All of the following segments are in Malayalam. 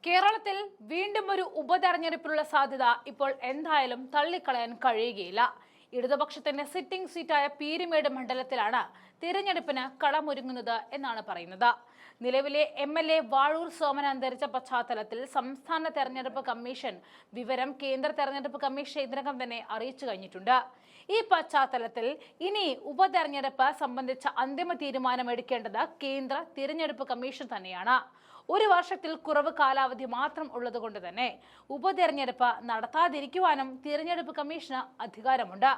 കേരളത്തിൽ വീണ്ടും ഒരു ഉപതെരഞ്ഞെടുപ്പിനുള്ള സാധ്യത ഇപ്പോൾ എന്തായാലും തള്ളിക്കളയാൻ കഴിയുകയില്ല. ഇടതുപക്ഷത്തിന്റെ സിറ്റിംഗ് സീറ്റായ പീരുമേട് മണ്ഡലത്തിലാണ് തിരഞ്ഞെടുപ്പിന് കളമൊരുങ്ങുന്നത് എന്നാണ് പറയുന്നത്. നിലവിലെ MLA വാഴൂർ സോമൻ അന്തരിച്ച പശ്ചാത്തലത്തിൽ സംസ്ഥാന തെരഞ്ഞെടുപ്പ് കമ്മീഷൻ വിവരം കേന്ദ്ര തെരഞ്ഞെടുപ്പ് കമ്മീഷൻ ഇതിനകം തന്നെ അറിയിച്ചു കഴിഞ്ഞിട്ടുണ്ട്. ഈ പശ്ചാത്തലത്തിൽ ഇനി ഉപതെരഞ്ഞെടുപ്പ് സംബന്ധിച്ച അന്തിമ തീരുമാനം എടുക്കേണ്ടത് കേന്ദ്ര തിരഞ്ഞെടുപ്പ് കമ്മീഷൻ തന്നെയാണ്. ഒരു വർഷത്തിൽ കുറവ് കാലാവധി മാത്രം ഉള്ളതുകൊണ്ട് തന്നെ ഉപതെരഞ്ഞെടുപ്പ് നടത്താതിരിക്കുവാനും തിരഞ്ഞെടുപ്പ് കമ്മീഷന് അധികാരമുണ്ട്.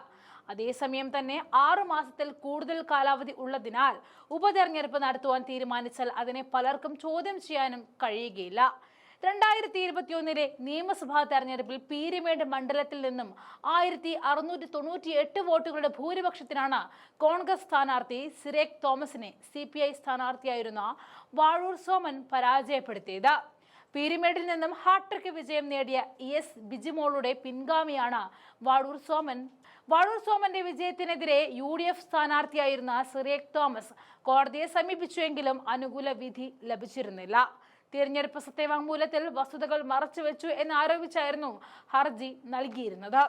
അതേസമയം തന്നെ 6 മാസത്തിൽ കൂടുതൽ കാലാവധി ഉള്ളതിനാൽ ഉപതെരഞ്ഞെടുപ്പ് നടത്തുവാൻ തീരുമാനിച്ചാൽ അതിനെ പലർക്കും ചോദ്യം ചെയ്യാനും കഴിയുകയില്ല. 2021 നിയമസഭാ തെരഞ്ഞെടുപ്പിൽ പീരുമേട് മണ്ഡലത്തിൽ നിന്നും 1698 വോട്ടുകളുടെ ഭൂരിപക്ഷത്തിനാണ് കോൺഗ്രസ് സ്ഥാനാർത്ഥി സിറേഖ് തോമസിനെ CPI സ്ഥാനാർത്ഥിയായിരുന്ന വാഴൂർ സോമൻ പരാജയപ്പെടുത്തിയത്. പീരുമേടിൽ നിന്നും ഹാട്രിക് വിജയം നേടിയ ES ബിജിമോളുടെ പിൻഗാമിയാണ് Vazhoor Soman. Vazhoor സോമന്റെ വിജയത്തിനെതിരെ UDF സ്ഥാനാർത്ഥിയായിരുന്ന സിറേഖ് Thomas കോടതിയെ സമീപിച്ചുവെങ്കിലും അനുകൂല വിധി ലഭിച്ചിരുന്നില്ല. തിരഞ്ഞെടുപ്പ് സത്യവാങ്മൂലത്തിൽ വസ്തുതകൾ മറച്ചുവെച്ചു എന്നാരോപിച്ചായിരുന്നു ഹർജി നൽകിയിരുന്നത്.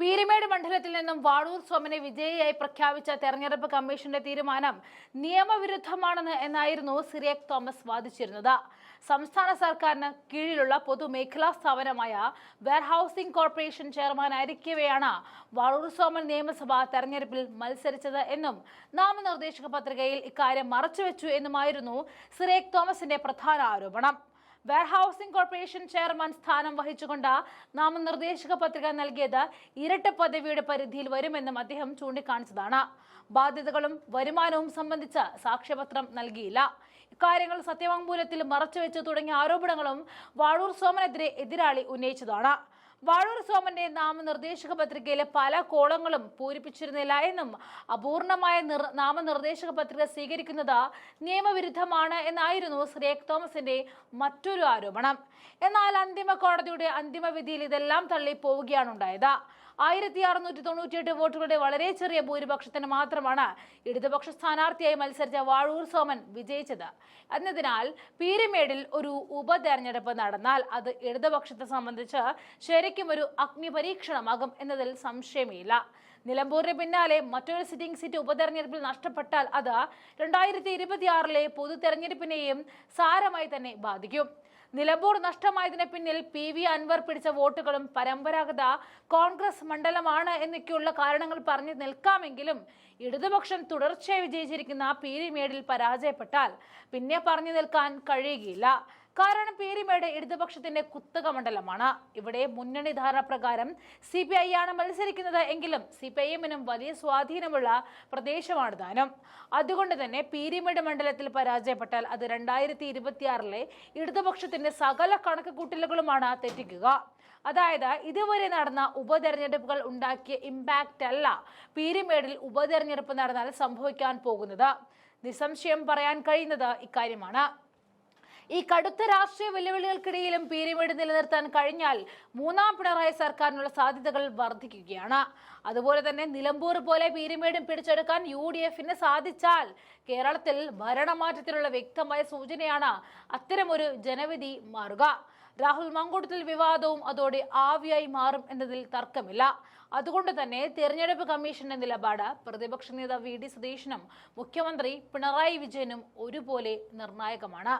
പീരുമേട് മണ്ഡലത്തിൽ നിന്നും വാഴൂർ സോമനെ വിജയിയായി പ്രഖ്യാപിച്ച തെരഞ്ഞെടുപ്പ് കമ്മീഷന്റെ തീരുമാനം നിയമവിരുദ്ധമാണെന്ന് എന്നായിരുന്നു സിറേഖ് തോമസ് വാദിച്ചിരുന്നത്. സംസ്ഥാന സർക്കാരിന് കീഴിലുള്ള പൊതുമേഖലാ സ്ഥാപനമായ വെയർഹൌസിംഗ് കോർപ്പറേഷൻ ചെയർമാനായിരിക്കവെയാണ് വാഴൂർ സോമൻ നിയമസഭാ തെരഞ്ഞെടുപ്പിൽ മത്സരിച്ചത് എന്നും നാമനിർദ്ദേശക പത്രികയിൽ ഇക്കാര്യം മറച്ചുവെച്ചു എന്നുമായിരുന്നു സിറേഖ് തോമസിന്റെ പ്രധാന ആരോപണം. വെയർഹൌസിംഗ് കോർപ്പറേഷൻ ചെയർമാൻ സ്ഥാനം വഹിച്ചുകൊണ്ട് നാമനിർദ്ദേശക പത്രിക നൽകിയത് ഇരട്ട പദവിയുടെ പരിധിയിൽ വരുമെന്നും അദ്ദേഹം ചൂണ്ടിക്കാണിച്ചതാണ്. ബാധ്യതകളും വരുമാനവും സംബന്ധിച്ച് സാക്ഷ്യപത്രം നൽകിയില്ല. ഇക്കാര്യങ്ങൾ സത്യവാങ്മൂലത്തിൽ മറച്ചുവെച്ചു തുടങ്ങിയ ആരോപണങ്ങളും വാഴൂർ സോമനെതിരെ എതിരാളി ഉന്നയിച്ചതാണ്. വാഴൂർ സോമന്റെ നാമനിർദ്ദേശക പത്രികയിലെ പല കോളങ്ങളും പൂരിപ്പിച്ചിരുന്നില്ല എന്നും അപൂർണമായ നാമനിർദ്ദേശക പത്രിക സ്വീകരിക്കുന്നത് നിയമവിരുദ്ധമാണ് എന്നായിരുന്നു സിറേഖ് തോമസിന്റെ മറ്റൊരു ആരോപണം. എന്നാൽ അന്തിമ കോടതിയുടെ അന്തിമ വിധിയിൽ ഇതെല്ലാം തള്ളി പോവുകയാണ് ഉണ്ടായത്. 1698 വോട്ടുകളുടെ വളരെ ചെറിയ ഭൂരിപക്ഷത്തിന് മാത്രമാണ് ഇടതുപക്ഷ സ്ഥാനാർത്ഥിയായി മത്സരിച്ച വാഴൂർ സോമൻ വിജയിച്ചത് എന്നതിനാൽ പീരുമേടിൽ ഒരു ഉപതെരഞ്ഞെടുപ്പ് നടന്നാൽ അത് ഇടതുപക്ഷത്തെ സംബന്ധിച്ച് ശരിക്കും ഒരു അഗ്നിപരീക്ഷണമാകും എന്നതിൽ സംശയമില്ല. നിലമ്പൂരിന് പിന്നാലെ മറ്റൊരു സിറ്റിംഗ് സീറ്റ് ഉപതെരഞ്ഞെടുപ്പിൽ നഷ്ടപ്പെട്ടാൽ അത് 2026 പൊതു തെരഞ്ഞെടുപ്പിനെയും സാരമായി തന്നെ ബാധിക്കും. നിലമ്പൂർ നഷ്ടമായതിന് പിന്നിൽ PV അൻവർ പിടിച്ച വോട്ടുകളും പരമ്പരാഗത കോൺഗ്രസ് മണ്ഡലമാണ് എന്നൊക്കെയുള്ള കാരണങ്ങൾ പറഞ്ഞു നിൽക്കാമെങ്കിലും ഇടതുപക്ഷം തുടർച്ചയായി വിജയിച്ചിരിക്കുന്ന പീരുമേടിൽ പരാജയപ്പെട്ടാൽ പിന്നെ പറഞ്ഞു നിൽക്കാൻ കഴിയുകയില്ല. കാരണം പീരുമേട് ഇടതുപക്ഷത്തിന്റെ കുത്തക മണ്ഡലമാണ്. ഇവിടെ മുന്നണി ധാരണ പ്രകാരം CPI ആണ് മത്സരിക്കുന്നത് എങ്കിലും CPIM-നും വലിയ സ്വാധീനമുള്ള പ്രദേശമാണ് താനും. അതുകൊണ്ട് തന്നെ പീരുമേട് മണ്ഡലത്തിൽ പരാജയപ്പെട്ടാൽ അത് 2026 ഇടതുപക്ഷത്തിന്റെ സകല കണക്കുകൂട്ടലുകളുമാണ് തെറ്റിക്കുക. അതായത് ഇതുവരെ നടന്ന ഉപതെരഞ്ഞെടുപ്പുകൾ ഉണ്ടാക്കിയ ഇമ്പാക്റ്റ് അല്ല പീരുമേടിൽ ഉപതെരഞ്ഞെടുപ്പ് നടന്നാൽ സംഭവിക്കാൻ പോകുന്നത്. നിസ്സംശയം പറയാൻ കഴിയുന്നത് ഇക്കാര്യമാണ്. ഈ കടുത്ത രാഷ്ട്രീയ വെല്ലുവിളികൾക്കിടയിലും പീരുമേട് നിലനിർത്താൻ കഴിഞ്ഞാൽ മൂന്നാം പിണറായി സർക്കാരിനുള്ള സാധ്യതകൾ വർദ്ധിക്കുകയാണ്. അതുപോലെ തന്നെ നിലമ്പൂർ പോലെ പീരുമേടും പിടിച്ചെടുക്കാൻ UDF-ന് സാധിച്ചാൽ കേരളത്തിൽ ഭരണമാറ്റത്തിനുള്ള വ്യക്തമായ സൂചനയാണ് അത്തരമൊരു ജനവിധി മാറുക. രാഹുൽ മങ്കൂട്ടത്തിൽ വിവാദവും അതോടെ ആവിയായി മാറും എന്നതിൽ തർക്കമില്ല. അതുകൊണ്ട് തന്നെ തെരഞ്ഞെടുപ്പ് കമ്മീഷന്റെ നിലപാട് പ്രതിപക്ഷ നേതാവ് VD സതീശനും മുഖ്യമന്ത്രി പിണറായി വിജയനും ഒരുപോലെ നിർണായകമാണ്.